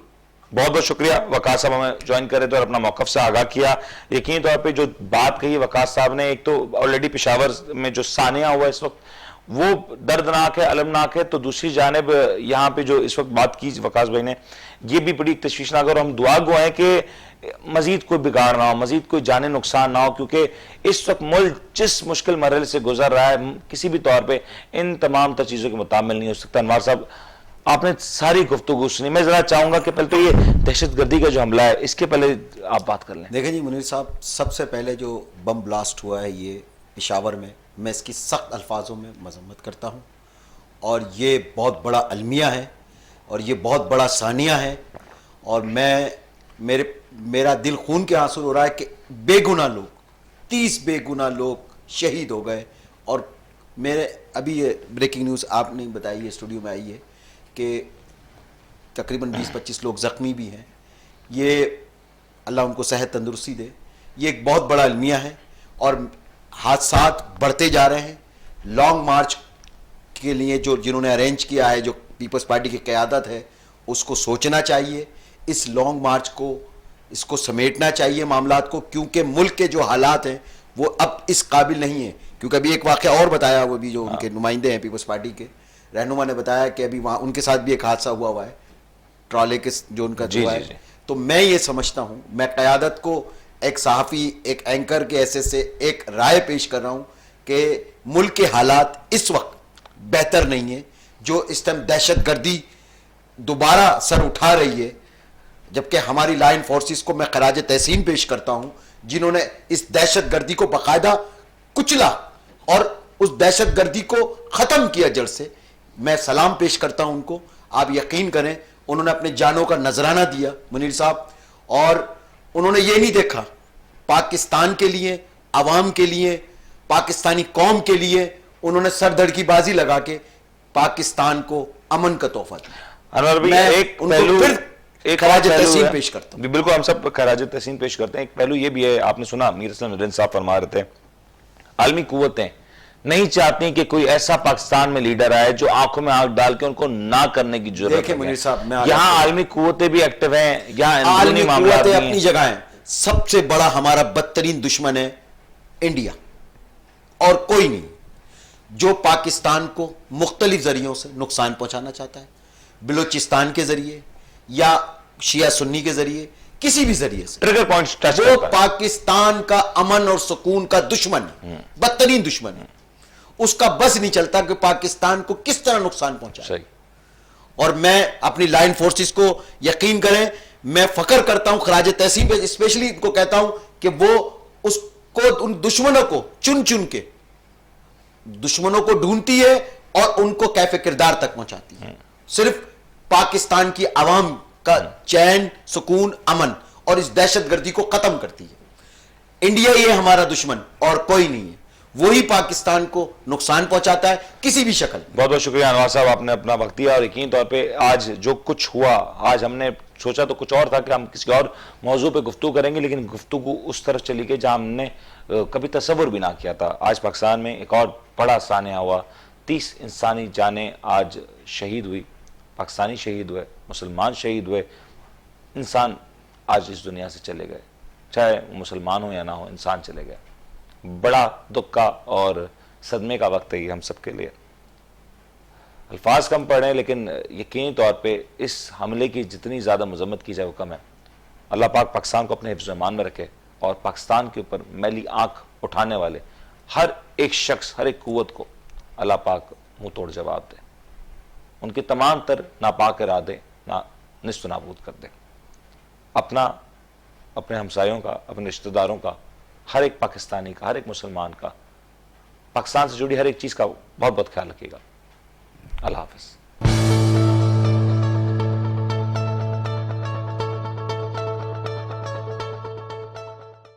S1: بہت بہت شکریہ وقاص صاحب ہمیں جوائن کرے تو اور اپنا موقف سے آگاہ کیا. یقینی طور پہ جو بات کہی وقاص صاحب نے, ایک تو آلریڈی پشاور میں جو سانحہ ہوا اس وقت وہ دردناک ہے, المناک ہے, تو دوسری جانب یہاں پہ جو اس وقت بات کی وقاص بھائی نے یہ بھی بڑی تشویشناک, اور ہم دعا گو ہیں کہ مزید کوئی بگاڑ نہ ہو, مزید کوئی جانی نقصان نہ ہو, کیونکہ اس وقت ملک جس مشکل مرحلے سے گزر رہا ہے کسی بھی طور پہ ان تمام تر چیزوں کے متعامل نہیں ہو سکتا. انوار صاحب آپ نے ساری گفتگو سنی, میں ذرا چاہوں گا کہ پہلے تو یہ دہشت گردی کا جو حملہ ہے اس کے پہلے آپ بات کر لیں.
S2: دیکھیں جی منیر صاحب, سب سے پہلے جو بم بلاسٹ ہوا ہے یہ پشاور میں اس کی سخت الفاظوں میں مذمت کرتا ہوں, اور یہ بہت بڑا المیہ ہے اور یہ بہت بڑا سانحہ ہے, اور میرا دل خون کے آنسو ہو رہا ہے کہ بے گناہ لوگ 30 بے گناہ لوگ شہید ہو گئے. اور میرے ابھی یہ بریکنگ نیوز آپ نے بتائی ہے, اسٹوڈیو میں آئی ہے کہ تقریباً 20-25 لوگ زخمی بھی ہیں. یہ اللہ ان کو صحت تندرستی دے. یہ ایک بہت بڑا المیہ ہے اور حادثات بڑھتے جا رہے ہیں. لانگ مارچ کے لیے جنہوں نے ارینج کیا ہے, جو پیپلز پارٹی کی قیادت ہے, اس کو سوچنا چاہیے, اس لانگ مارچ کو اس کو سمیٹنا چاہیے معاملات کو, کیونکہ ملک کے جو حالات ہیں وہ اب اس قابل نہیں ہیں. کیونکہ ابھی ایک واقعہ اور بتایا, وہ بھی جو ان کے نمائندے ہیں پیپلز پارٹی کے رہنما نے بتایا کہ ابھی وہاں ان کے ساتھ بھی ایک حادثہ ہوا ہے ٹرالے کے جو ان کا ہوا ہے. تو میں یہ سمجھتا ہوں, میں قیادت کو ایک صحافی, ایک اینکر کے حیثیت سے ایک رائے پیش کر رہا ہوں کہ ملک کے حالات اس وقت بہتر نہیں ہیں. جو اس ٹائم دہشت گردی دوبارہ سر اٹھا رہی ہے, جبکہ ہماری لائن فورسز کو میں خراج تحسین پیش کرتا ہوں جنہوں نے اس دہشت گردی کو باقاعدہ کچلا اور اس دہشت گردی کو ختم کیا جڑ سے. میں سلام پیش کرتا ہوں ان کو. آپ یقین کریں انہوں نے اپنے جانوں کا نذرانہ دیا منیر صاحب, اور انہوں نے یہ نہیں دیکھا پاکستان کے لیے, عوام کے لیے, پاکستانی قوم کے لیے انہوں نے سر دھڑ کی بازی لگا کے پاکستان کو امن کا تحفہ دیا.
S1: انور بھائی,
S2: میں
S1: ایک
S2: ان کو
S1: پہلو
S2: پھر
S1: ایک
S2: خراج
S1: پہلو
S2: تحسین
S1: ہے.
S2: پیش کرتا ہوں.
S1: جی بالکل, ہم سب خراج تحسین پیش کرتے ہیں. ایک پہلو یہ بھی ہے, آپ نے سنا میر اسلم نرین صاحب فرما رہے تھے, عالمی قوتیں نہیں چاہتی کہ کوئی ایسا پاکستان میں لیڈر آئے جو آنکھوں میں آنکھ ڈال کے ان کو نہ کرنے کی ضرورت
S2: دیکھیں منیر صاحب, میں
S1: یہاں عالمی قوتیں بھی ایکٹیو ہیں, یہاں
S2: عالمی
S1: اندرونی معاملات
S2: قوتیں
S1: بھی
S2: اپنی
S1: ہیں.
S2: جگہ ہیں. سب سے بڑا ہمارا بدترین دشمن ہے انڈیا, اور کوئی نہیں, جو پاکستان کو مختلف ذریعوں سے نقصان پہنچانا چاہتا ہے, بلوچستان کے ذریعے یا شیعہ سنی کے ذریعے, کسی بھی ذریعے سے.
S1: ٹریگر پوائنٹس ٹچ
S2: وہ
S1: کرتا ہے.
S2: پاکستان کا امن اور سکون کا دشمن ہے, بدترین دشمن ہے. اس کا بس نہیں چلتا کہ پاکستان کو کس طرح نقصان پہنچائے.
S1: صحیح.
S2: اور میں اپنی لائن فورسز کو یقین کریں, میں فخر کرتا ہوں خراج تحسین پہ, اسپیشلی ان کو کہتا ہوں کہ وہ اس کو, ان دشمنوں کو چن چن کے دشمنوں کو ڈھونڈتی ہے اور ان کو کیف کردار تک پہنچاتی ہے. صرف پاکستان کی عوام کا چین, سکون, امن اور اس دہشت گردی کو ختم کرتی ہے. انڈیا یہ ہمارا دشمن اور کوئی نہیں ہے, وہی پاکستان کو نقصان پہنچاتا ہے کسی بھی شکل.
S1: بہت بہت شکریہ انوار صاحب, آپ نے اپنا وقت دیا, اور یقین طور پہ آج جو کچھ ہوا, آج ہم نے سوچا تو کچھ اور تھا کہ ہم کسی اور موضوع پہ گفتگو کریں گے, لیکن گفتگو اس طرف چلی گئی جہاں ہم نے کبھی تصور بھی نہ کیا تھا. آج پاکستان میں ایک اور بڑا سانحہ ہوا, 30 انسانی جانیں آج شہید ہوئی, پاکستانی شہید ہوئے, مسلمان شہید ہوئے, انسان آج اس دنیا سے چلے گئے, چاہے مسلمان ہو یا نہ ہو, انسان چلے گئے. بڑا دکھ کا اور صدمے کا وقت ہے یہ ہم سب کے لیے. الفاظ کم پڑھیں, لیکن یقینی طور پہ اس حملے کی جتنی زیادہ مذمت کی جائے وہ کم ہے. اللہ پاک پاکستان کو اپنے حفظ و ایمان میں رکھے, اور پاکستان کے اوپر میلی آنکھ اٹھانے والے ہر ایک شخص, ہر ایک قوت کو اللہ پاک منہ توڑ جواب دے, ان کے تمام تر ناپاک ارادے نصف نابود کر دے. اپنا, اپنے ہمسایوں کا, اپنے رشتہ داروں کا, ہر ایک پاکستانی کا, ہر ایک مسلمان کا, پاکستان سے جڑی ہر ایک چیز کا بہت بہت خیال رکھیے گا. اللہ حافظ.